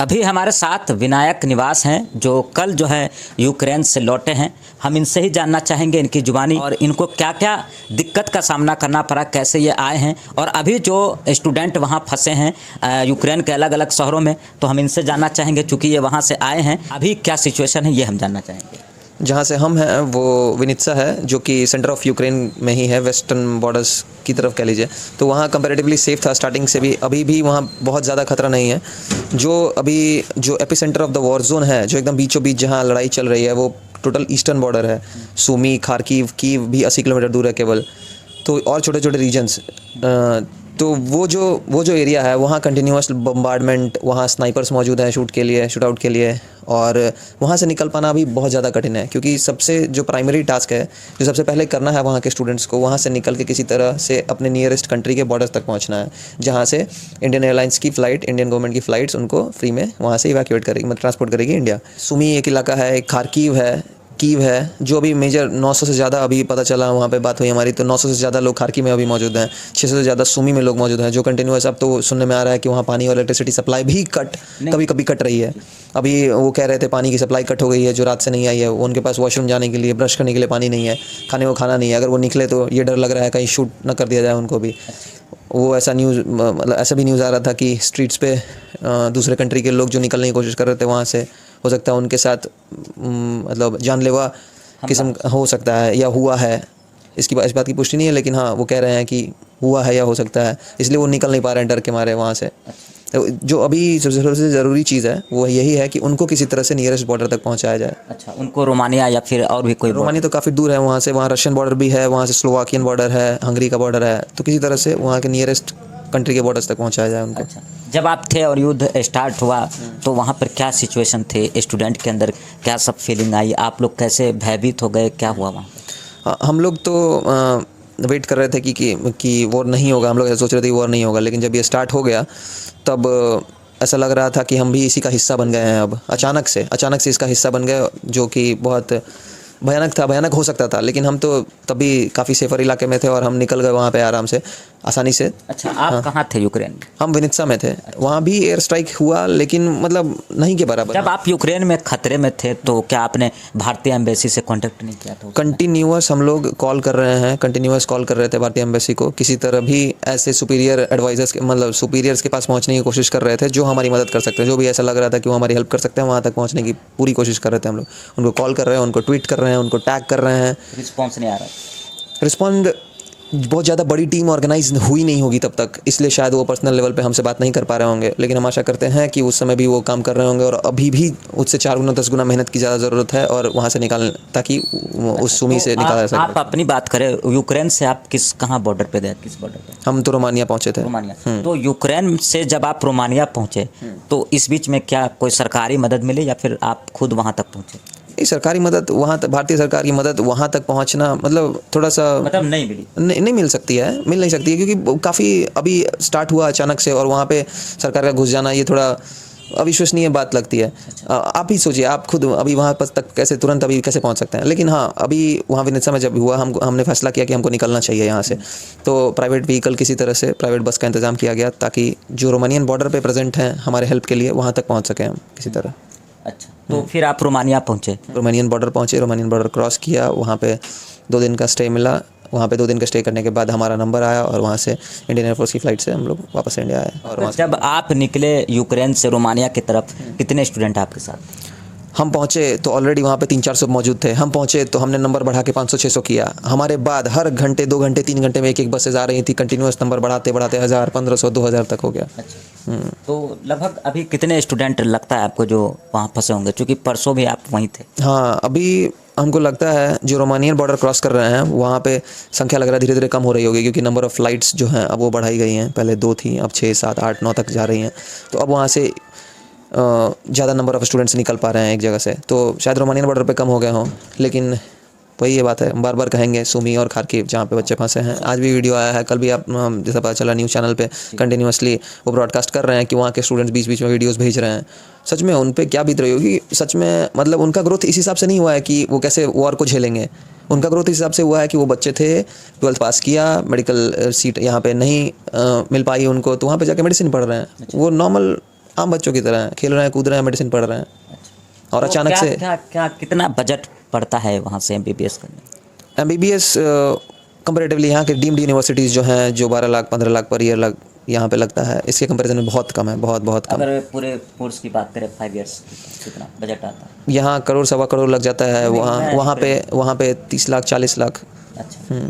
अभी हमारे साथ विनायक निवास हैं जो कल जो है यूक्रेन से लौटे हैं। हम इनसे ही जानना चाहेंगे इनकी जुबानी और इनको क्या क्या दिक्कत का सामना करना पड़ा, कैसे ये आए हैं और अभी जो स्टूडेंट वहाँ फंसे हैं यूक्रेन के अलग अलग शहरों में, तो हम इनसे जानना चाहेंगे चूँकि ये वहाँ से आए हैं, अभी क्या सिचुएशन है ये हम जानना चाहेंगे। जहाँ से हम हैं वो विनित्सा है, जो कि सेंटर ऑफ यूक्रेन में ही है, वेस्टर्न बॉर्डर्स की तरफ कह लीजिए। तो वहाँ कंपैरेटिवली सेफ़ था स्टार्टिंग से भी, अभी भी वहाँ बहुत ज़्यादा खतरा नहीं है। जो epicentre of the war zone है, जो एकदम बीचों बीच जहाँ लड़ाई चल रही है, वो टोटल ईस्टर्न बॉर्डर है। सूमी, खार्किव, कीव भी 80 किलोमीटर दूर है केवल, तो और छोटे छोटे रीजन्स। तो वो जो एरिया है वहाँ कंटिन्यूस बम्बार्डमेंट, वहाँ स्नाइपर्स मौजूद हैं शूट आउट के लिए, और वहाँ से निकल पाना भी बहुत ज़्यादा कठिन है, क्योंकि सबसे जो प्राइमरी टास्क है, जो सबसे पहले करना है वहाँ के स्टूडेंट्स को, वहाँ से निकल के किसी तरह से अपने नियरेस्ट कंट्री के बॉर्डर्स तक पहुँचना है, जहाँ से इंडियन एयरलाइंस की फ़्लाइट, इंडियन गवर्नमेंट की फ़्लाइट्स उनको फ्री में वहाँ से इवैक्यूएट करेगी, मतलब ट्रांसपोर्ट करेगी इंडिया। सुमी एक इलाका है, खार्किव है, कीव है, जो अभी मेजर 900 से ज़्यादा, अभी पता चला वहाँ पे बात हुई हमारी, तो 900 से ज़्यादा लोग खार्की में अभी मौजूद हैं, 600 से ज़्यादा सूमी में लोग मौजूद हैं, जो कंटिन्यूस। अब तो सुनने में आ रहा है कि वहाँ पानी और इलेक्ट्रिसिटी सप्लाई भी कभी कभी कट रही है। अभी वो कह रहे थे पानी की सप्लाई कट हो गई है, जो रात से नहीं आई है, उनके पास वॉशरूम जाने के लिए, ब्रश करने के लिए पानी नहीं है, खाने को खाना नहीं है, अगर वो निकले तो ये डर लग रहा है कहीं शूट न कर दिया जाए उनको भी। वो ऐसा न्यूज़, मतलब ऐसा भी न्यूज़ आ रहा था कि स्ट्रीट्स पे दूसरे कंट्री के लोग जो निकलने की कोशिश कर रहे थे वहाँ से, हो सकता है उनके साथ मतलब जानलेवा किस्म हो सकता है या हुआ है। इस बात की पुष्टि नहीं है, लेकिन हाँ वो कह रहे हैं कि हुआ है या हो सकता है, इसलिए वो निकल नहीं पा रहे हैं डर के मारे वहाँ से। तो जो अभी सबसे ज़रूरी चीज़ है वो यही है कि उनको किसी तरह से नियरेस्ट बॉर्डर तक पहुँचाया जाए। अच्छा, उनको रोमानिया या फिर और भी कोई? रोमानिया तो काफ़ी दूर है वहाँ से, वहाँ रशियन बॉर्डर भी है, वहाँ से स्लोवाकियन बॉर्डर है, हंगरी का बॉर्डर है, तो किसी तरह से वहाँ के नियरेस्ट कंट्री के बॉर्डर्स तक पहुँचाया जाए उनको। अच्छा, जब आप थे और युद्ध स्टार्ट हुआ तो वहाँ पर क्या सिचुएशन थे स्टूडेंट के अंदर, क्या सब फीलिंग आई, आप लोग कैसे भयभीत हो गए, क्या हुआ वहाँ? हम लोग तो वेट कर रहे थे कि वॉर नहीं होगा, हम लोग ऐसा सोच रहे थे कि वॉर नहीं होगा, लेकिन जब ये स्टार्ट हो गया तब ऐसा लग रहा था कि हम भी इसी का हिस्सा बन गए हैं। अब अचानक से इसका हिस्सा बन गए, जो कि बहुत भयानक हो सकता था, लेकिन हम तो तभी काफ़ी सेफर इलाके में थे और हम निकल गए वहाँ पे आराम से, आसानी से। अच्छा, आप हाँ। कहाँ थे यूक्रेन में? हम विनित्सा में थे। वहाँ भी एयर स्ट्राइक हुआ, लेकिन मतलब नहीं के बराबर। जब आप यूक्रेन में खतरे में थे तो क्या आपने भारतीय एम्बेसी से कांटेक्ट नहीं किया था? कंटिन्यूअस हम लोग कॉल कर रहे हैं, कंटिन्यूअस कॉल कर रहे थे भारतीय एम्बेसी को, किसी तरह भी ऐसे सुपीरियर एडवाइजर्स के, मतलब सुपीरियर्स के पास पहुँचने की कोशिश कर रहे थे, जो हमारी मदद कर सकते हैं, जो भी ऐसा लग रहा था कि वो हमारी हेल्प कर सकते हैं, वहाँ तक पहुँचने की पूरी कोशिश कर रहे थे हम लोग। उनको कॉल कर रहे हैं, उनको ट्वीट कर रहे हैं, उनको टैग कर रहे हैं, रिस्पॉन्स नहीं आ रहा? रिस्पॉन्ड बहुत ज़्यादा बड़ी टीम ऑर्गेनाइज हुई नहीं होगी तब तक, इसलिए शायद वो पर्सनल लेवल पे हमसे बात नहीं कर पा रहे होंगे, लेकिन हम आशा करते हैं कि उस समय भी वो काम कर रहे होंगे, और अभी भी उससे 4 गुना 10 गुना मेहनत की ज़्यादा ज़रूरत है, और वहाँ से निकाल, ताकि उस सुमी से निकाला जा सके। आप अपनी बात करें, यूक्रेन से आप कहाँ बॉर्डर पे गए, किस बॉर्डर पे? हम तो रोमानिया पहुँचे थे। रोमानिया। तो यूक्रेन से जब आप रोमानिया पहुँचे तो इस बीच में क्या कोई सरकारी मदद मिली या फिर आप खुद वहाँ तक पहुँचे? सरकारी मदद वहाँ तक, भारतीय सरकार की मदद वहाँ तक पहुँचना मतलब थोड़ा सा मतलब नहीं मिली? नहीं मिल सकती है, क्योंकि काफ़ी अभी स्टार्ट हुआ अचानक से, और वहाँ पे सरकार का घुस जाना, ये थोड़ा अविश्वसनीय बात लगती है। आप ही सोचिए, आप खुद अभी वहाँ पर तक कैसे तुरंत अभी कैसे पहुँच सकते हैं। लेकिन हाँ, अभी वहाँ विनित्सा में जब हुआ, हमने फैसला किया कि हमको निकलना चाहिए यहाँ से, तो प्राइवेट व्हीकल, किसी तरह से प्राइवेट बस का इंतज़ाम किया गया, ताकि जो रोमानियन बॉर्डर पे प्रेजेंट हैं हमारे हेल्प के लिए, वहाँ तक पहुँच सकें हम किसी तरह। अच्छा, तो फिर आप रोमानिया पहुँचे? रोमानियन बॉर्डर पहुँचे, रोमानियन बॉर्डर क्रॉस किया, वहाँ पे 2 दिन का स्टे मिला। वहाँ पे 2 दिन का स्टे करने के बाद हमारा नंबर आया, और वहाँ से इंडियन एयरफोर्स की फ़्लाइट से हम लोग वापस इंडिया आए। और वहाँ जब आप निकले यूक्रेन से रोमानिया की तरफ, कितने स्टूडेंट आपके साथ? हम पहुँचे तो ऑलरेडी वहाँ पे 300-400 मौजूद थे। हम पहुँचे तो हमने नंबर बढ़ा के 500-600 किया। हमारे बाद हर घंटे, 2 घंटे, 3 घंटे में एक बसेज आ रही थी, कंटिन्यूस नंबर बढ़ाते 1000, 1500, 2000 तक हो गया। अच्छा, तो लगभग अभी कितने स्टूडेंट लगता है आपको जो वहाँ फंसे होंगे, क्योंकि परसों भी आप वहीं थे? हाँ, अभी हमको लगता है जो रोमानियन बॉर्डर क्रॉस कर रहे हैं वहाँ पे संख्या लग रहा है धीरे धीरे कम हो रही होगी, क्योंकि नंबर ऑफ़ फ़्लाइट्स जो हैं अब वो बढ़ाई गई हैं। पहले 2 थी, अब 6, 7, 8, 9 तक जा रही हैं। तो अब वहाँ से ज़्यादा नंबर ऑफ़ स्टूडेंट्स निकल पा रहे हैं एक जगह से, तो शायद रोमानियन बॉर्डर पे कम हो गए हों। लेकिन वही ये बात है, हम बार बार कहेंगे, सुमी और खार्किव जहाँ पे बच्चे फंसे हैं। आज भी वीडियो आया है, कल भी आप जैसा पता चला न्यूज़ चैनल पे कंटिन्यूसली वो ब्रॉडकास्ट कर रहे हैं कि वहाँ के स्टूडेंट्स बीच बीच में वीडियोज़ भेज रहे हैं। सच में उन पे क्या बीत रही होगी, सच में मतलब उनका ग्रोथ इस हिसाब से नहीं हुआ है कि वो कैसे वॉर को झेलेंगे। उनका ग्रोथ इस हिसाब से हुआ है कि वो बच्चे थे, 12th पास किया, मेडिकल सीट यहाँ पे नहीं मिल पाई उनको, तो वहाँ पे जाके मेडिसिन पढ़ रहे हैं। वो नॉर्मल आम बच्चों की तरह हैं, खेल रहे हैं, कूद रहे हैं, मेडिसिन पढ़ रहे हैं। और तो अचानक क्या, से क्या क्या कितना बजट पड़ता है वहाँ से MBBS करने? MBBS कंपैरेटिवली यहाँ के डीम्ड यूनिवर्सिटीज़ जो हैं, जो 12 लाख 15 लाख पर ईयर यहाँ पे लगता है, इसके कंपैरिजन में बहुत कम है, बहुत बहुत कम। अगर पूरे कोर्स की बात करें 5 इयर्स कितना बजट आता है? यहाँ करोड़ सवा करोड़ लग जाता है, नहीं, वहाँ पे 30 लाख 40 लाख। अच्छा,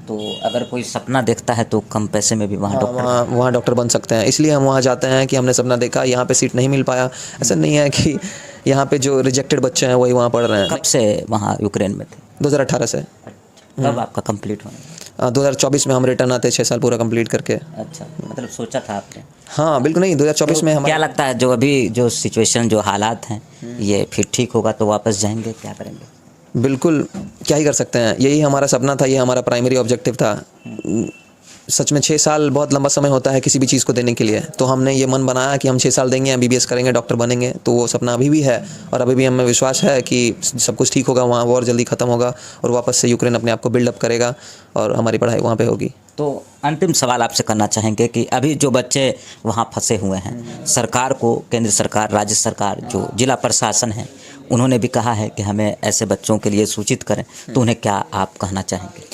तो अगर कोई सपना देखता है तो कम पैसे में भी वहाँ डॉक्टर वहाँ डॉक्टर बन सकते हैं, इसलिए हम वहाँ जाते हैं कि हमने सपना देखा, यहाँ पे सीट नहीं मिल पाया। ऐसा नहीं है कि यहाँ पे जो रिजेक्टेड बच्चे हैं वही वहाँ पढ़ रहे हैं। कब से वहाँ यूक्रेन में थे? 2018 से। कब आपका कंप्लीट होना? 2024 में हम रिटर्न आते, 6 साल पूरा कंप्लीट करके। अच्छा, मतलब सोचा था आपने? हाँ बिल्कुल, नहीं 2024 में क्या लगता है जो अभी जो सिचुएशन जो हालात हैं ये फिर ठीक होगा तो वापस जाएंगे, क्या करेंगे? बिल्कुल, क्या ही कर सकते हैं, यही हमारा सपना था, ये हमारा प्राइमरी ऑब्जेक्टिव था। सच में 6 साल बहुत लंबा समय होता है किसी भी चीज़ को देने के लिए, तो हमने ये मन बनाया कि हम 6 साल देंगे, MBBS करेंगे, डॉक्टर बनेंगे। तो वो सपना अभी भी है और अभी भी हमें विश्वास है कि सब कुछ ठीक होगा, वहाँ वॉर जल्दी ख़त्म होगा और वापस से यूक्रेन अपने आप को बिल्डअप करेगा और हमारी पढ़ाई वहाँ पे होगी। तो अंतिम सवाल आपसे करना चाहेंगे कि अभी जो बच्चे वहाँ फंसे हुए हैं, सरकार को, केंद्र सरकार, राज्य सरकार, जो जिला प्रशासन है, उन्होंने भी कहा है कि हमें ऐसे बच्चों के लिए सूचित करें, तो उन्हें क्या आप कहना चाहेंगे?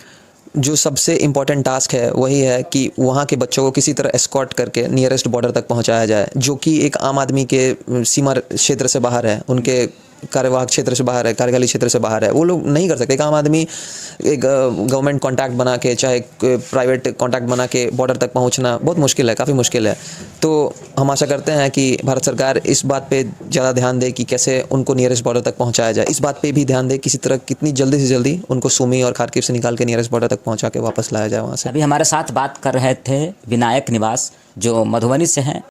जो सबसे इम्पॉर्टेंट टास्क है वही है कि वहाँ के बच्चों को किसी तरह एस्कॉर्ट करके नियरेस्ट बॉर्डर तक पहुँचाया जाए, जो कि एक आम आदमी के सीमा क्षेत्र से बाहर है, उनके कार्यवाहक क्षेत्र से बाहर है, कार्यकाली क्षेत्र से बाहर है, वो लोग नहीं कर सकते। एक आम आदमी एक गवर्नमेंट कॉन्टैक्ट बना के, चाहे प्राइवेट कॉन्टैक्ट बना के बॉर्डर तक पहुंचना बहुत मुश्किल है, काफ़ी मुश्किल है। तो हम आशा करते हैं कि भारत सरकार इस बात पे ज़्यादा ध्यान दे कि कैसे उनको नियरेस्ट बॉर्डर तक पहुंचाया जाए। इस बात पे भी ध्यान दे किसी तरह कितनी जल्दी से जल्दी उनको सुमी और खार्किव से निकाल के नियरेस्ट बॉर्डर तक पहुँचा के वापस लाया जाए वहाँ से। अभी हमारे साथ बात कर रहे थे विनायक निवास, जो मधुबनी से हैं